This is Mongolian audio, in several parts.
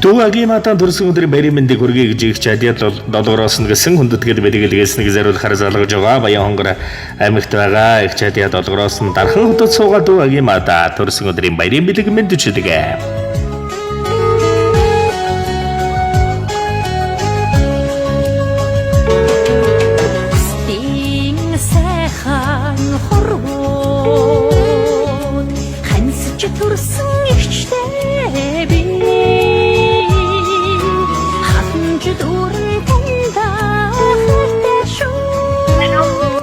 Дүү агиматан төрсөн өдрийн баярын мэндийг хүргэе гэж их чадиад долгороос нь гэсэн хүндэтгэл бэлгэлгээснийг зориулахаар залгаж байгаа. Баян хонгор аймагт байгаа их чадиад долгороос нь дархан хөдөө суугаад дүү агимата төрсөн өдрийн баярын бэлэг мэндчилгээ.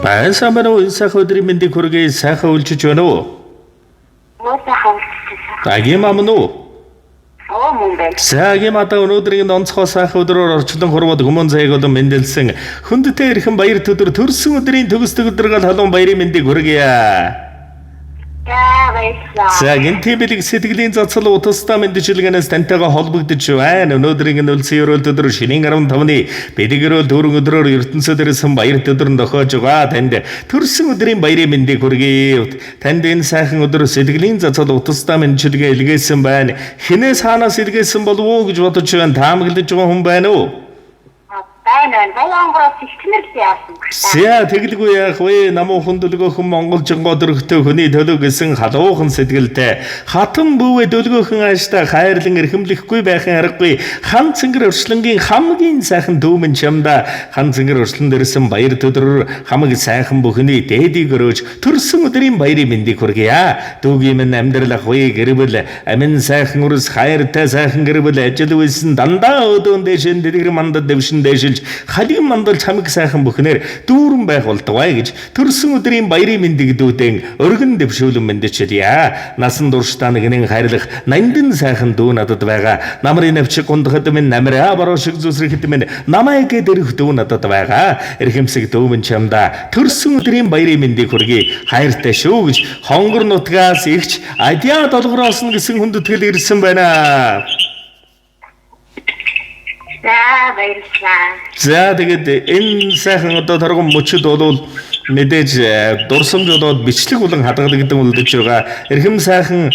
Баясамбар уу сайхан өдрийн мэндийг хүргэе. Сайхан үлчиж байна уу? Сайхан үлчиж. Агимам нь уу? Мөн байна. Агимата өнөөдрийн онцгой сайхан өдрөөр орчлон хурмууд хүмүүн зайг болон мэндэлсэн хүндтэй эрхэм баяр төдөр төрсөн өдрийн төгсдөг өдрөөр халуун баярын мэндийг хүргэе. За гинти бэлэг сэтгэлийн цацал утастай мэндчилгээнээс тантайгаа холбогдож байна. Өнөөдрийн нөлцөн өрөөлт өдөр шинийн 15-ны бэлэгэрөөл дөрөв өдрөөр ертөнцөд ирсэн баяр төдөр тохиож байгаа. Танд төрсөн өдрийн баярын мэндийг хүргэе. Танд энэ сайхан өдөр сэтгэлийн цацал утастай мэндчилгээ илгээсэн байна. Хинээс хаанаас илгээсэн болов уу гэж бодож байна. Таамаглаж байгаа хүн байна уу? Ся тэгэлгүй яах вэ? Намуу хүндөлгөөхөн монголжингоо дөрөхтэй хүний төлөө гэсэн халуухан сэтгэлтэй хатан бүүвэ дөлгөөхөн ааштай хайрлан эрхэмлэхгүй байхын аргагүй хан цэнгэр өршлөнгийн хамгийн сайхан дүүмэн чамда хан цэнгэр өршлөн дэрсэн баяр төдрөөр хамаг сайхан бүхний дээдийг өрөөж төрсөн өдрийн баярын мэндийг хүргэе. Дүүгийн минь амьдрал ах вэ гэрвэл амин сайхан үрс хайртай сайхан гэрвэл ажил үйлсэн дандаа өдөөн дэшин дэлгэр мандад дэвшин дэшилж халим мандал чамиг сайхан бүхнээр дүүрэн байх болтугай гэж төрсөн өдрийн баярын мэндийг дүүдэн өргөн дэвшүүлэн мэндчилье. Насан туршдаа нэгэн хайрлах нандин сайхан дүү надад байгаа. Намрын навчиг гундахад минь намраа бароо шиг зүсрэхэд минь намайг дэрх дүү надад байгаа. Эрхэмсэг дүү минь чамда төрсөн өдрийн баярын мэндийг хүргэе. Хайртай шүү гэж хонгор нутгаас игч адиа долгороос нь гэсэн хүндэтгэл ирсэн байна. За тэгээд энэ сайхан одоо торгон мөчөд болвол мэдээж дурсамж болоод бичлэг болон хадгалагдсан үлдэж байгаа. Эрхэм сайхан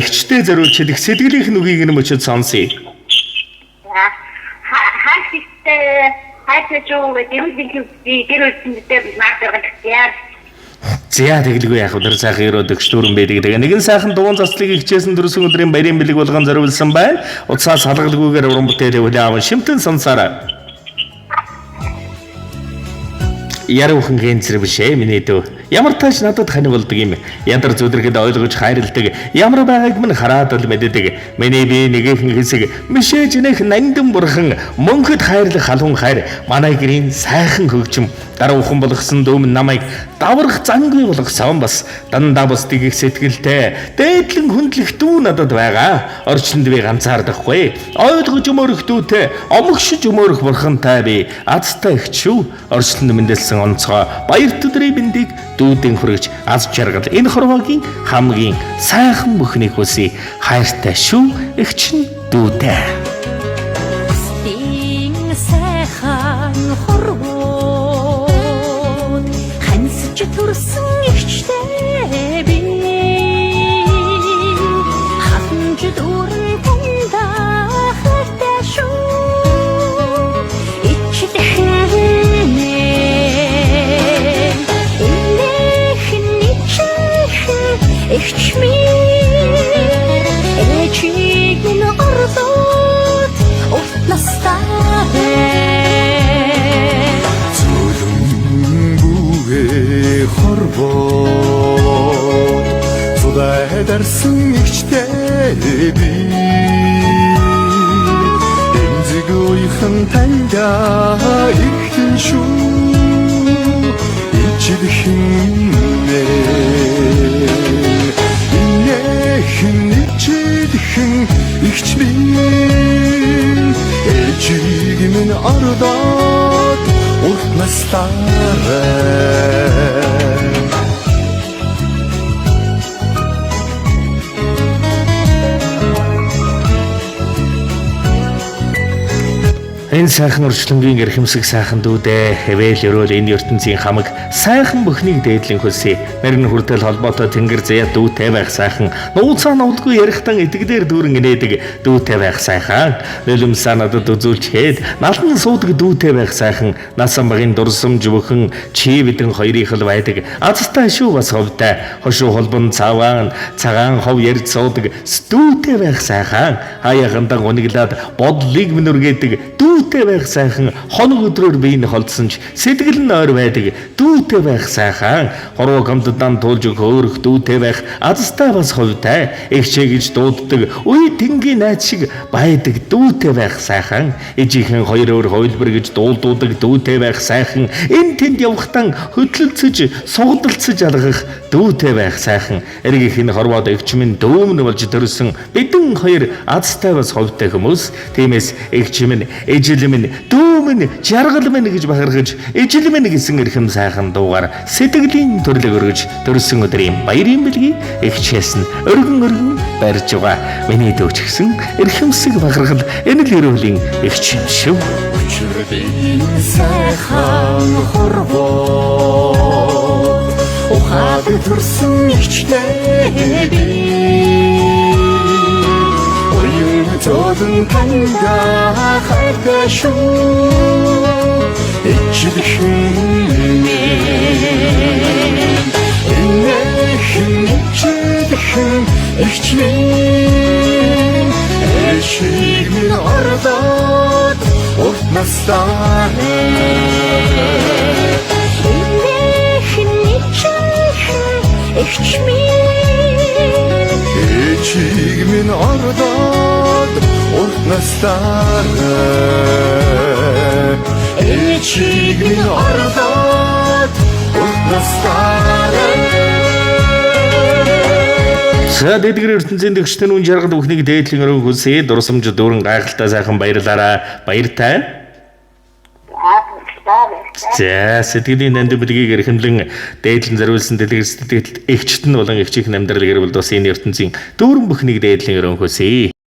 ихчтэй зориулж хэлэх сэтгэлийнх нь үгийг нь мөчөд сонсъё. Зя тэгэлгүй яах өдөр сайхан өрөөд өгчдүүрэн байдаг. Тэгээ нэгэн сайхан дуун заслыг хичээсэн төрсөн өдрийн баярын бэлэг болгон зориулсан байна. Уцаас халгалгүйгээр уран бүтээлээ хүлээвэн шимтэн сонсаарай. Яруухан гэнцэр бишээ миний дүү. Ямар тааш надад хань болдог юм. Ядар зүдрэгэд ойлгож хайрладаг. Ямар байгааг минь хараад л мэддэг. Миний би нэгэн хэсэг мишээж нэх нандин бурхан мөнхөд хайрлах халуун хайр. Манай гэрийн сайхан хөгжим даруухан болгосон дүүм намайг даврах зангүй болгосон бас дандаа бус тгийх сэтгэлтэй дээдлэн хүндлэх дүү надад байгаа. Орчинд би ганцаардахгүй. Ойлгож өмөрөх дүүтэй омогшиж өмөрөх бурхантай би азтай их шүү. Орчинд мэндэлсэн онцгой баяр төдрийн мэндийг дүүдэн хүргэж аз жаргал энэ хорвогийн хамгийн сайхан бүхнийг хүсье. Хайртай шүү эгчин дүүдээ. Төрсөн ихчтэй би хатанч дүүрэн танда хайртай шүү ичдэхнэ энэхэн ичэхэн ихчмийн эчиг нь ордот утластаа хорвоо цудай дарсан ихчтэй би эмзэгүйхэн танда ихэн шүү ичдэхнэ инэхэн ичдэхэн ихчмийн эчиг минь ордоод уртнастараа Энэ сайхан урчлангийн эрхэмсэг сайхан дүүдээ хэвэл өрөөл энэ ертөнцийн хамаг сайхан бүхнийг дээдлэн хөлсөе. Нарийн хүртэл холбоотой тэнгэр зэя дүүтэй байх сайхан. Нууцаа нуулгүй ярихтан итгэдээр дүүрэн инээдэг дүүтэй байх сайхан. Нөлөм санадад үзүүлчихэд налан суудаг дүүтэй байх сайхан. Насан багын дурсамж бүхэн чи бидэн хоёрын хэл байдаг. Азтай шүү бас ховтай. Хошуу холбон цагаан хов ярьж суудаг дүүтэй байх сайхан. Хаяхандан гониглаад бодлыг минүргээдэг дүүтэй байх сайхан. Хоног өдрөөр биеийн холдсон ч сэтгэл нь ойр байдаг дүүтэй байх сайхан. Хорвоо гомддан туулж хөөрөх дүүтэй байх азтай бас ховтай. Эгчээ гэж дууддаг үе тэнгийн найз шиг байдаг дүүтэй байх сайхан. Ижийнхэн хоёр өөр хойлбор гэж дуулдаг дүүтэй байх сайхан. Энэ тэнд явахтан хөдлөлцөж сугдалцаж алгах дүүтэй байх сайхан. Эргийнх нь хорвоод эгч минь дөөмн болж төрсөн бидэн хоёр азтай бас ховтай хүмүүс. Тиймээс эгч минь ижил минь дүү минь жаргал минь гэж бахархаж ижил минь гэсэн эрхэм сайхан дуугаар сэтгэлийн төрлөг өргөж төрсөн өдрийн баярын бэлгийг эгчээс нь өргөн барьж байгаа. Миний төвчгсөн эрхэмсэг бахархал энэ л өрөөлийн эгч юм шүү. Өчрөдийн сайхан хорвоо ухаад төрсөн эгчтэй би Зодон танда хайртай шүү ичилхэн энэхэн ичилхэн ичмэн эшиг минь ордод урт настаа энэхэн ичилхэн ичмэн эшиг минь ордод урт настаа эшиг минь ордод урт настаа За дэдгэр ертөнцийн дэгчтэн үн жаргал бүхнийг дээдлэн өргөн хүсье. Дурсамж дүүрэн гайхалтай сайхан баярлаарай. Баяртай. За сэтгэлийн нанд бүлгийг эрхэмлэн дээдлэн зориулсан дэлгэр сэтгэл эгчтэн болон эгчийн амьдрал гэр бүл тус энэ ертөнцийн дүүрэн бүхнийг дээдлэн өргөн хүсье.